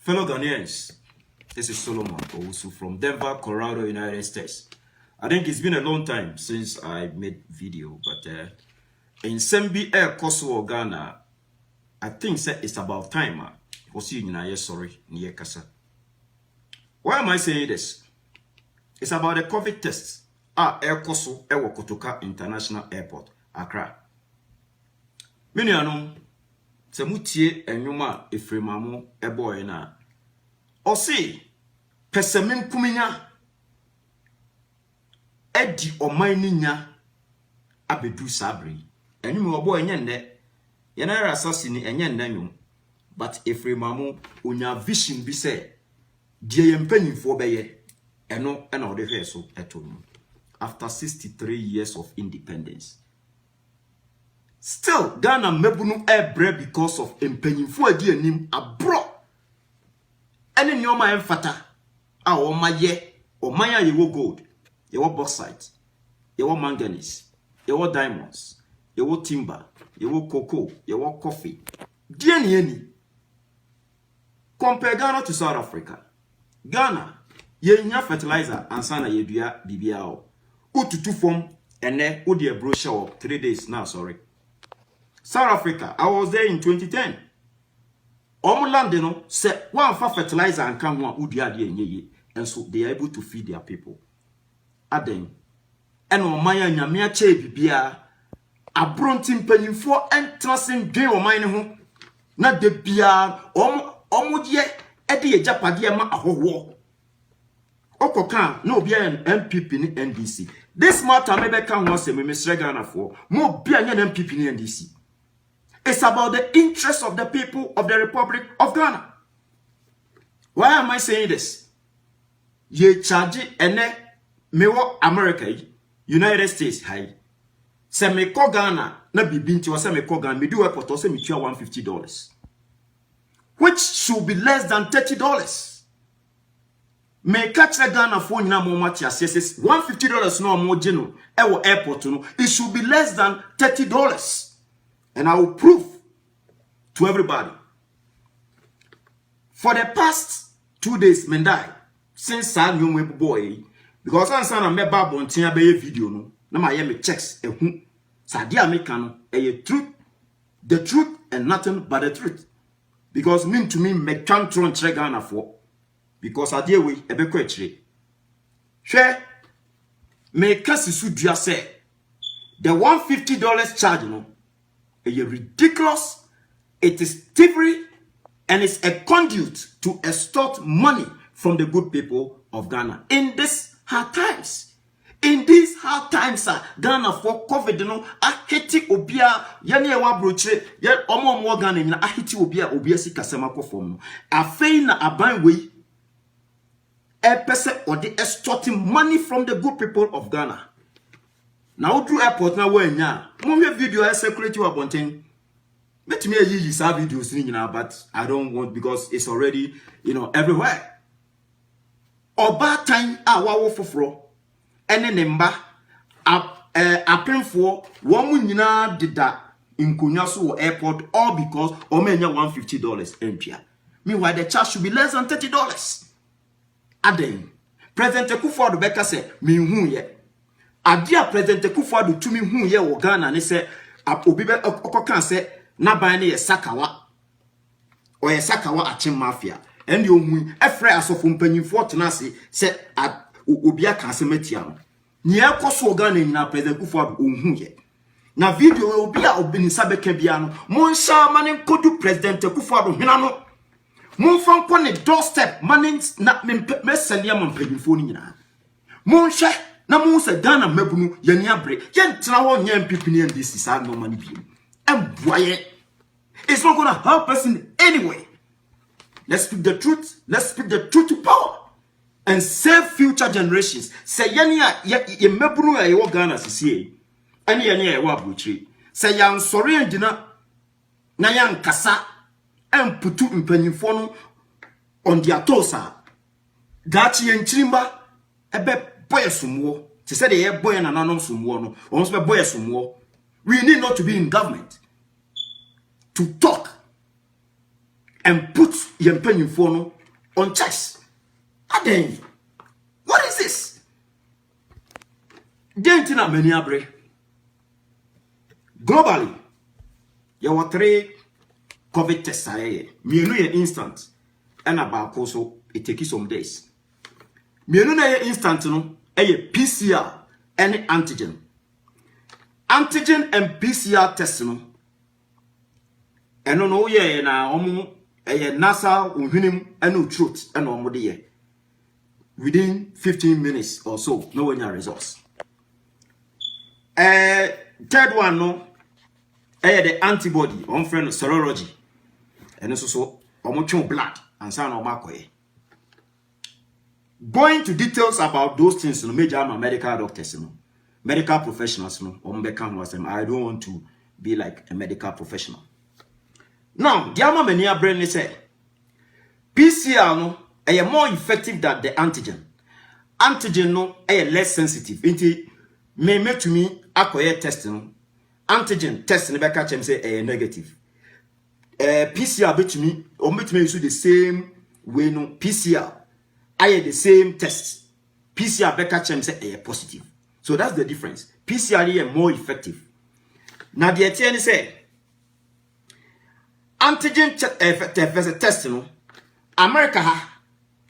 Fellow Ghanaians, this is Solomon Owusu from Denver, Colorado, United States. I think it's been a long time since I made video, but in Sembi Air Kosovo, Ghana, I think it's about time. Sorry, why am I saying this? It's about the COVID tests at Air Kosovo, Ewo Kotoka International Airport, Accra. Many are Semutie enyuma efremamu eboy na osi pesemin kuminya edi omani nya abedu sabri enyuma obo enyenne yenara assassin enyenne nyum but efremamu onya vision bi se die yempanyimfo beye eno na ode hwe so etom after 63 years of independence. Still, Ghana mebunu ebre because of empenyinfo adi anim abro. Ene nyoma emfata a o maye, o maya yewo gold, yewo bauxite, yewo manganese, yewo diamonds, yewo timber, yewo cocoa, yewo coffee. Die ni eni. Compare Ghana to South Africa. Ghana, ye nya fertilizer ansana yedua bibia o. Ututu form ene odi e brochure 3 days now, sorry. South Africa, I was there in 2010. Omulandino said one for fertilizer and come one udia, and so they are able to feed their people. Aden, and on my nyamia che bibia, a brontin penny for entrancing gay or mine home. Not the bia, omudie, Eddie Japadia ma a whole. Okokan, no be an MPP in NDC. This matter maybe can once a Mr. Ghana for more be an MPP in NDC. It's about the interests of the people of the Republic of Ghana. Why am I saying this? Ye charge ene mewo America, United States high. Se me ko Ghana na bibinti wa se me ko Ghana me do airport se me tua $150. Which should be less than $30. Me catch the Ghana phone na mo mati assess $150 no mo geno e wo airport no, it should be less than $30. And I will prove to everybody. For the past 2 days, Mendai, since I knew my boy, because I'm saying I'm a babu on Tia Bay video, no, my me checks a who Sadia Mekano, a truth, the truth, and nothing but the truth. Because mean to me, me can't tron Tregana for, because I deal with a bequetry. Share, me Cassisu say, the $150 charge, no. Ridiculous, it is thievery, and it's a conduit to extort money from the good people of Ghana in these hard times. In these hard times, Ghana for COVID, no, ahiti obia, yani ewa broche, ya omo mwa Ghana, na ahiti obia si kasema kwa fomu. Afei na abanwe, pese or the extorting money from the good people of Ghana. Now through airport na we nya mo video I circulate you abonten let me use some videos but I don't want because it's already everywhere. Oba time a wawo foforo ene ne mba apemfo wo mu nyina deda nkonya so wo airport all because o menya $150 empia. Meanwhile the charge should be less than $30. Aden President Akufo-Addo beka say me hu ye Adia President Akufo-Addo tumi hu ye wo Ghana ne se obi be okokan se na ban ne ye Sakawa o ye Sakawa achim mafia and you hu efre asofo mpanyimfo tenase se obi aka se matia no ne ekoso Ghana nyina President Akufo-Addo hu ye na video obi a obinisa beka bia no monsha mane kodu president Akufo-Addo hena no monfa nko ne doorstep mane na mesele am mpanyimfo ni nyina monsha na monsa Ghana mabunu yani abre yentena ho nya mpipini and this is no money bi emboye. It's not gonna help us in any way. Let's speak the truth. Let's speak the truth to power and save future generations. Say yania ye mabunu ya ye Ghana sisi ani ya ye wa buchiri. Say yan sorry andina na yan kasa emputu mpanyimfo no on their toes ah. Dachi ye nchirimba ebe boy sumwo. She said ye boy na nanom sumwo no. Once be boy sumwo. We need not to be in government to talk and put your penny phone on checks. Aden, what is this? Dentina many abre. Globally, there were 3 COVID tests. Mienu ye instant, and about also it takes some days. Mienu na ye instant no, PCR and antigen. Antigen and PCR test no. Eno no ye na omu NASA unhwinim eno truth eno omu de ye. Within 15 minutes or so, no one results. Third one no, the antibody on friend serology. And so omu blood and sound of makoye. Going to details about those things, no major medical doctors, no medical professionals, no I don't want to be like a medical professional. Now, the ama many brain say PCR no is more effective than the antigen. Antigen no is less sensitive. Inti me to me akoye test no. Antigen test ne be catch him say negative. PCR bet me or bet me use the same way no PCR. I the same test. PCR be catch him say positive. So that's the difference. PCR is more effective. Now the TN say antigen test no America ha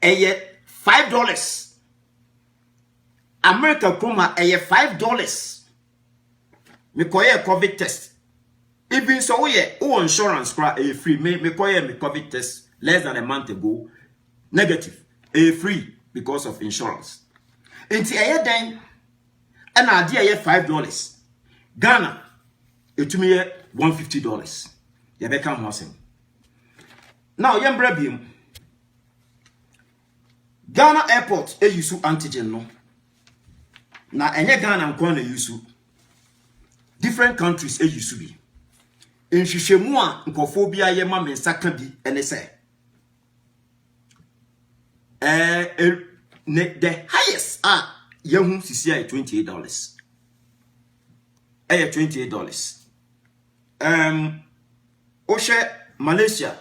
$5. America kuma $5. Me koye COVID test. Even so we insurance free. Me koye me COVID test less than a month ago. Negative. Free because of insurance. Inti den and idea $5. Ghana it me $150. You become Muslim. Now, Yambrabim Ghana airport a use antigen no. Now, any Ghana and Kwana use different countries a use be. In Shishemua, Nkophobia Yema Mensakabi, and they say the highest are Yahoo CCI $28. $28. Oshe Malaysia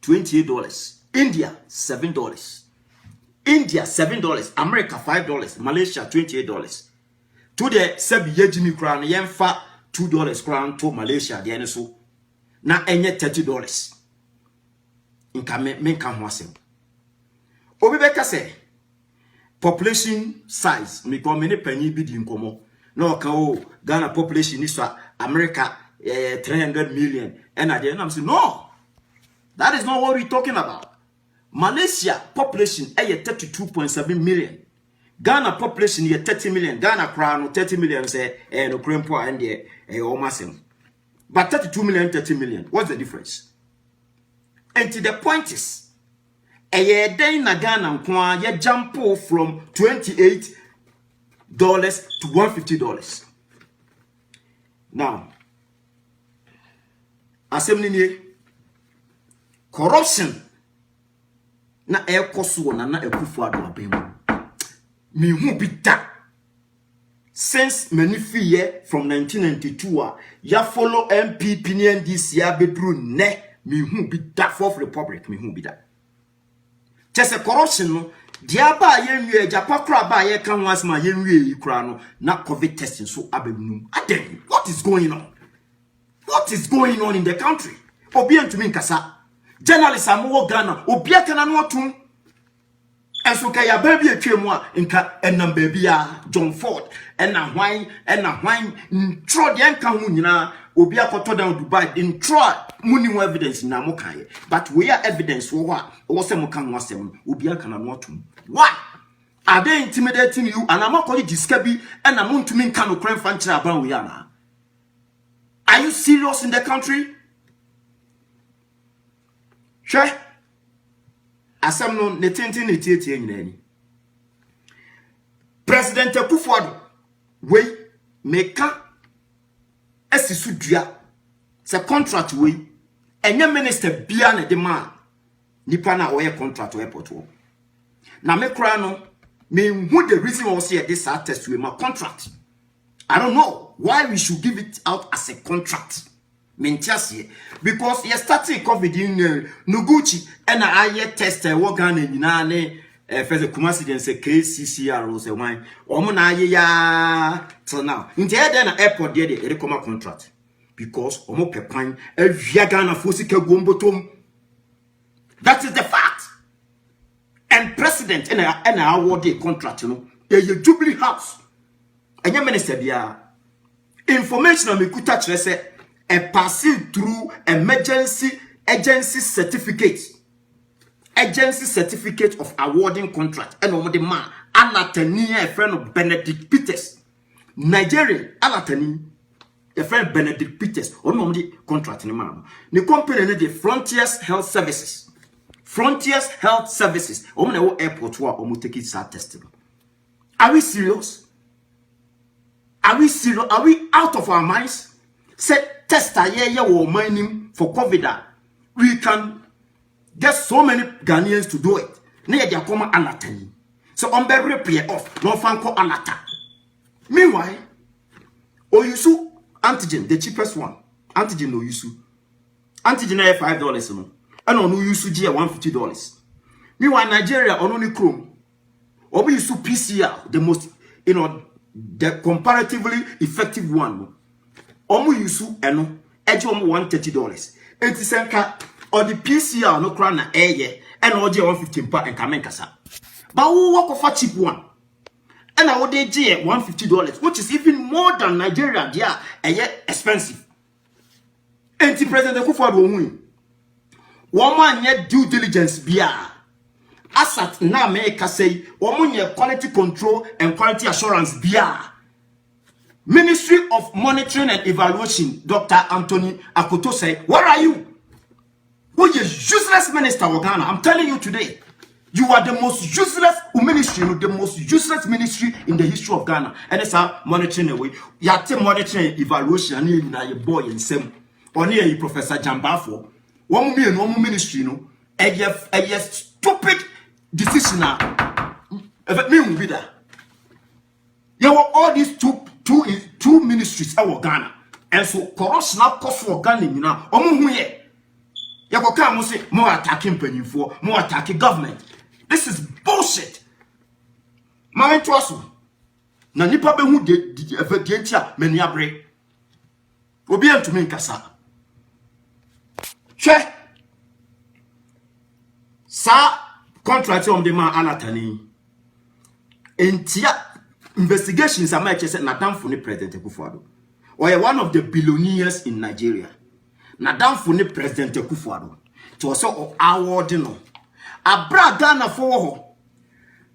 $28. India $7. India $7. America $5. Malaysia $28. To the Sebi Jimmy crown yemfa $2 crown to Malaysia the ene so na enye $30. Inka me kan ho asem. Obi beka say population size me ko me ne panyi bi di nkomo na oka o Ghana population is America 300 million. And at the end, I'm saying, no, that is not what we're talking about. Malaysia population is 32.7 million. Ghana population is 30 million. Ghana crown 30 million say no crempo and the almost. But 32 million, 30 million. What's the difference? And to the point is, a day na Ghana kwa ye jump from $28 to $150. Now, assembly corruption na ekoso na Akufo-Addo abemu me hu bi da since many fear from 1992 ya follow MPP ni NDC ya bedru ne me hu bi da fourth republic me hu bi da chese corruption no dia ba ye nwie japa kra ba ye kan wasma ye nwie yi kra no na COVID testing so abemu aden what is going on? What is going on in the country? Obi entumi nkasa. Journalists amu Ghana. Obi akana no atum. And so kaya baby a chemwa inka enam baby John Ford and a wine tro the anka hunyina obi akoto down Dubai in tro muni evidence na mokaye but we are evidence wo se mokan wasem obi aka na no atum why are they intimidating you and am akoli diskabi and am ntumi nka no kran fan kira ban we na are you serious in the country sure asam no ne tenten ne tietie nyina ni President Akufo-Addo we meka asisu dua se contract we enye minister bia na de ma nipa na oye contract airport wo na me kra no me who the reason why say this test we my contract I don't know why we should give it out as a contract Mentiasie because you started COVID in Noguchi and I test work and na ne first Kumasi den say KCCR or say wine omo na ya till now nti e den na airport there dey come contract because omo pekwan avia Ghana fo sika gombotom that is the fact and president and award the contract you know the Jubilee House and your minister bia information on me kuta kire say a passing through emergency agency certificate of awarding contract and on the man Alatani a friend of Benedict Peters Nigerian Alatani a friend Benedict Peters on the contract in the man the company the Frontiers Health Services on the airport where omo take it testing. Are we serious? Are we out of our minds? Say tester ye wo mining for COVID. We can get so many Ghanaians to do it. Ne dia come Alatani. So on be repair off. No fanko Alata. Meanwhile, Oyusu antigen, the cheapest one. Antigen Oyusu. Antigen $5 no. And on Oyusu G $150. Meanwhile, Nigeria on only Chrome. Obi Oyusu PCR, the most the comparatively effective one. Omo Yusu eno eje omo $130. Enti senka or the PCR no kra na eye and oje $150 pa enka menkasa. But who work for cheap one? And I would dey $150, which is even more than Nigeria there expensive. Enti President Akufo-Addo hu. Woman ye due diligence bia. Asat na America say woman ye quality control and quality assurance bia. Ministry of Monitoring and Evaluation, Dr. Anthony Akoto say, where are you? Who is useless minister of Ghana? I'm telling you today, you are the most useless ministry, the most useless ministry in the history of Ghana. And it's a monitoring away. You have to monitoring and evaluation, and you boy and Sem, or near you, Professor Jambafo. One me and one ministry, no, a stupid decision. If me will be there. You were all these two ministries our Ghana and so corruption now cost for Ghana you know omo hu ye ya go come say more attacking penifo more attacking government. This is bullshit. My to aso na nipa be hu de evidentia mani abre obi antumi nkasa hwe sa contract on the man Alatani entia investigations are made said Nadam Funi President Akufo-Addo. Or one of the billionaires in Nigeria. Nadam Funi President Akufo-Addo. To also award no. Abra Ghana for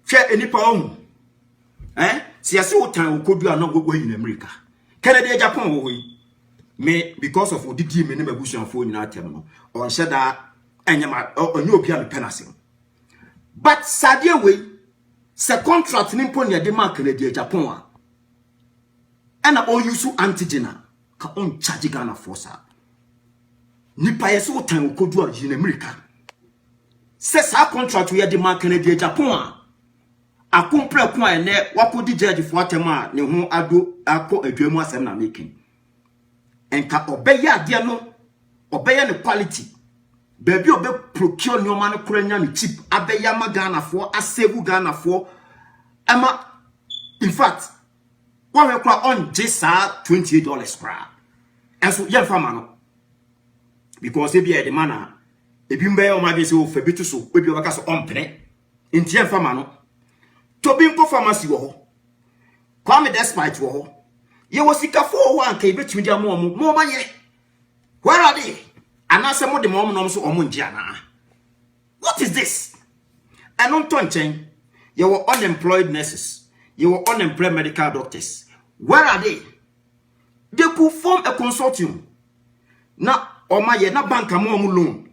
share any pound. See, I see what time we could do not go in America. Canada, Japan, me because of Odidi Minima Bush and phone in our terminal. Or Shada and Yama or European penasing. But Sadia way. Se contract nimpo ne de mark na de Japan a na all use antigena ka on charge Ghana force nipa yeso otan okodu a in America se sa contract we de mark na de Japan a akompre ko a ne wakodi judge for atema ne ho ado akọ adwamu asem na making enka obeya de no obeya ne quality baby obe procure nyoma no kuranya ne cheap abeya ma Ghana for asevu Ghana for ama in fact one we call on just $28 kra and so yeah farmer no because e be the man e bi mbe o ma be so fa bitu so e bi o ka so ompre Inti fama no. Tobinko pharmacy wo ho. Kwame Despite wo ho. Ye wo sika 401 ka betumi dia mo ma ye. Where are they? Anase mo de mo nom so omo ngia na. What is this? Anon tonchen. Ye were unemployed nurses. You were unemployed medical doctors. Where are they? They could form a consortium. Na oma ye na bank mo loan.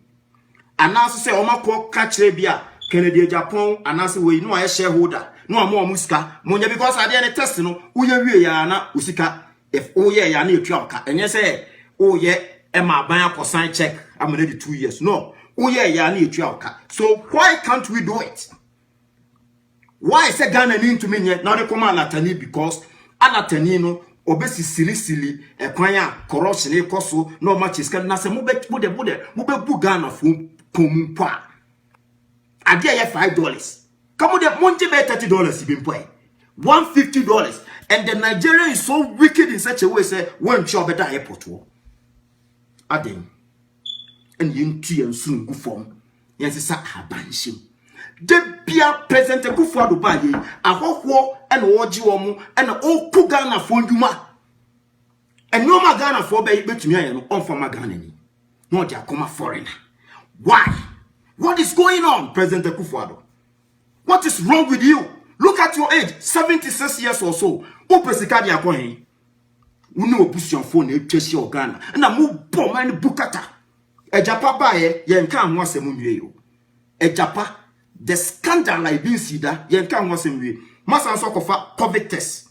Anase say oma ko catch bia Kennedy Japan anase we no a shareholder. No amo musika. Monya because I dey test no. Uye wie ya na usika. If oye ya na etua ka. Enye say oye Emma ban akosan check. I'm ready 2 years. No. Oye ya na etua ka. So why can't we do it? Why is Ghana need to me now they come alatani because alatani no obesi silly e kwanya corruption e koso no match is na se mo be bu Ghana fu komu pa ade ye $5 come de monte be $30 be mpo $150 and the Nigeria is so wicked in such a way say when job at airport wo adem and yintu en sun gu form yen se sa abanshim de bia President Kufuor ba ye ahoho e na oji omo e na oku Ghana fo nduma eno ma Ghana fo be betumi aye no onfama Ghana ni no dia koma foreigner. Why? What is going on, President Kufuor? What is wrong with you? Look at your age, 76 years or so. O pesika dia ko hen unu obusuan fo na etwesi o Ghana na mu bom man bukata ejapa ba ye nka ho asem nwie yo ejapa the scandal like being sida yen kan wasem wi masan so kofa COVID test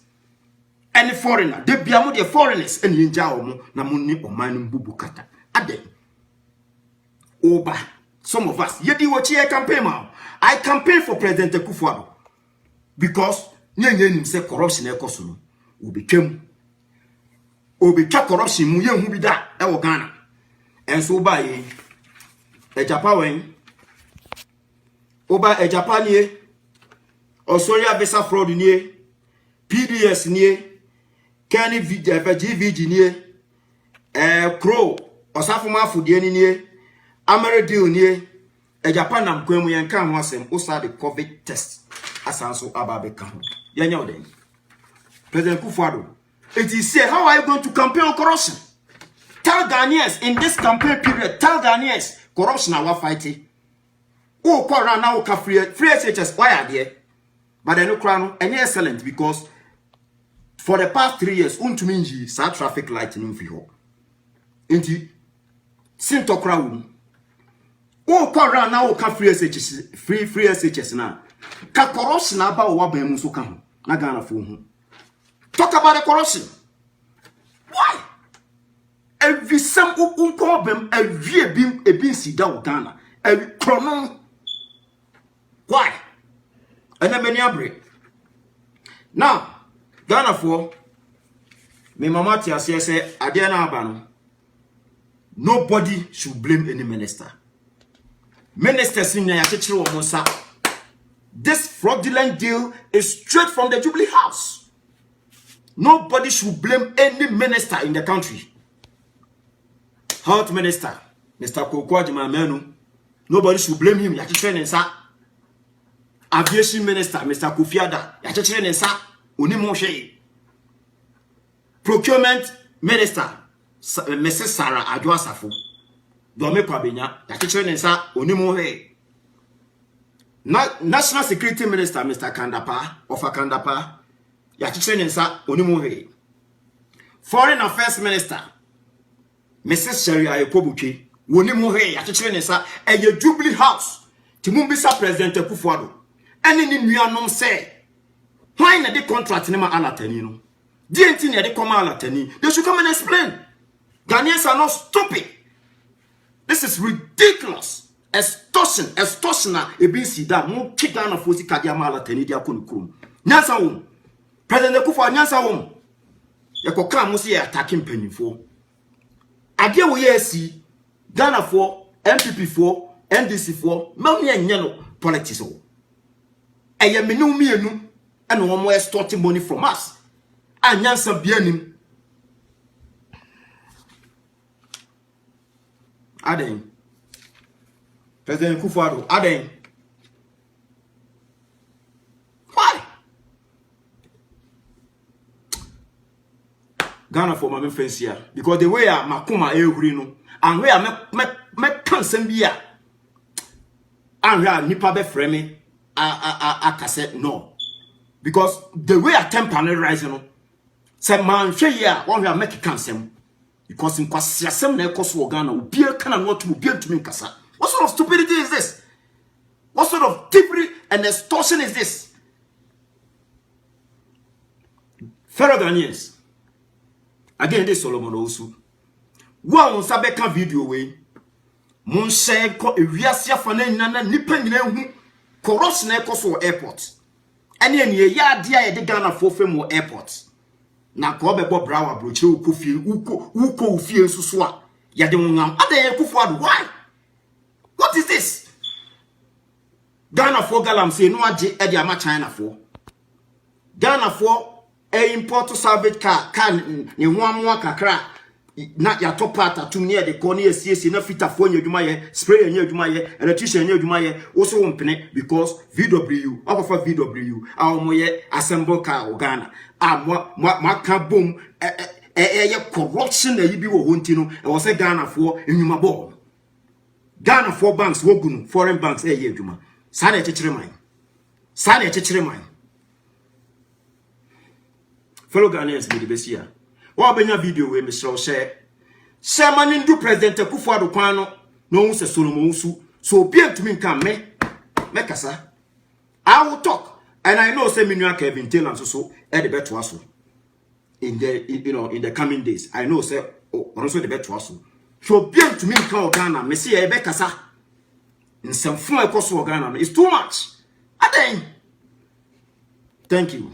any foreigner de bia mo de foreigners and yinja omo na mo ni oman bubu kata ade oba some of us yedi wo chi campaign ma I campaign for President Kufuor because nyenye nim say corruption e koso no obetwa corruption mu ye hu bi da e wo Ghana enso ba ye e japa wen Oba Ejapanie, Osoria Visa fraud nie, PDS nie, Kenny GVG nie, Crow, Osafuma Fudie nie, Ameredeal nie, Ejapan nam kwemu yankan wasem osa the COVID test. Asanso ababe kaho. Yanya oden. President Kufuor, it is say how are you going to campaign on corruption? Tell Ghanaians in this campaign period, tell Ghanaians corruption are fighting. Oh, Koran now ka free SHS why are there? But the no crown and excellent because for the past 3 years, untuminji sa traffic light in Fiho. Inti Sinto crown. Oh, Koran now ka free SHS free SHS na. Ka corruption aba o waba emu so ka ho. Na Ghana fo ho. Talk about the corruption. Why? Every some unko bem every ebin si da Ghana. Every chrono. Why? And then many break. Now, Ghana for me mama tia say Adiana Abano. Nobody should blame any minister. Minister senior yachichiro omosa. This fraudulent deal is straight from the Jubilee House. Nobody should blame any minister in the country. Health Minister, Mr. Kokwajima Menu. Nobody should blame him. Yachichiro nsa. Aviation Minister, Mr. Kofi Ada, yachichire nsa onimo hwe. Procurement Minister, Mrs. Sarah Adwasafo, Dome Kwabenya, yachichire nsa onimo hwe. National Security Minister, Mr. Kandapa, Ofa Kandapa, yachichire nsa onimo hwe. Foreign Affairs Minister, Mrs. Sharia Ekobutwe, onimo hwe, yachichire nsa eye Jubilee House. Timumbisa President Kufuor. Any nuanom say, why na the contract nema alatani no? DNT na the come alatani. They should come and explain. Ghanaians are not stupid. This is ridiculous. Extortioner. Ebisi da mo kigana fosi kadia alatani dia konukrum. Nyansa wom. President Kufuor nyansa wom. Yakoka mo se attacking penifo. Ade wo ye asi Ghana for MPP for NDC for mami enye no politics o. Eye menu mienu and one more extorting money from us. Anyansa bianim. Aden. President Kufuor, Aden. Ghana for my friends here because the way I makuma ehuri no and where me cancel be a and where nipa be frame I cassette no because the way I temper rise no say man hwe here one where make cancel because in kwasiasem na ekoso Ghana obi kana no to obi ntumi nkasa. What sort of stupidity is this? What sort of thievery and extortion is this? Fellow Ghanaians, again, this Solomon also. One Sabeka video way. Mon share ko ewiasia fane nana nipa nyina hu corruption e koso airport. Ene ene ya dia ye de Ghana for fam airport. Na ko bebo brawa broche ukofie uko ufie nsusu a ya de wonam ade ekufo ado. Why? What is this? Ghana for galam say no age e de ama China for. Ghana for import salvage car can ni hoamwa kakra na ya top part atum ne de ko ne asiesie na fita fo nya adwuma ye spray nya adwuma ye electrician nya adwuma ye wo so wompene because VW akofa VW awomoye assemble car o Ghana ma ka bom ye corruption na yibi wo honti no e wo se Ghana fo enwuma ball Ghana for banks wogunu foreign banks ye adwuma sa na echekere man fellow Ghanaians be the best here. What benya video we Mr. share man do President Akufo-Addo kwan no se Solomon Usu so be to me can me kasa. I will talk and I know say Minua Kevin Taylor so at the better so in the in the coming days. I know say also the better so be to me can Ghana me see e be kasa in some form e koso Ghana it's too much. Aden. Thank you.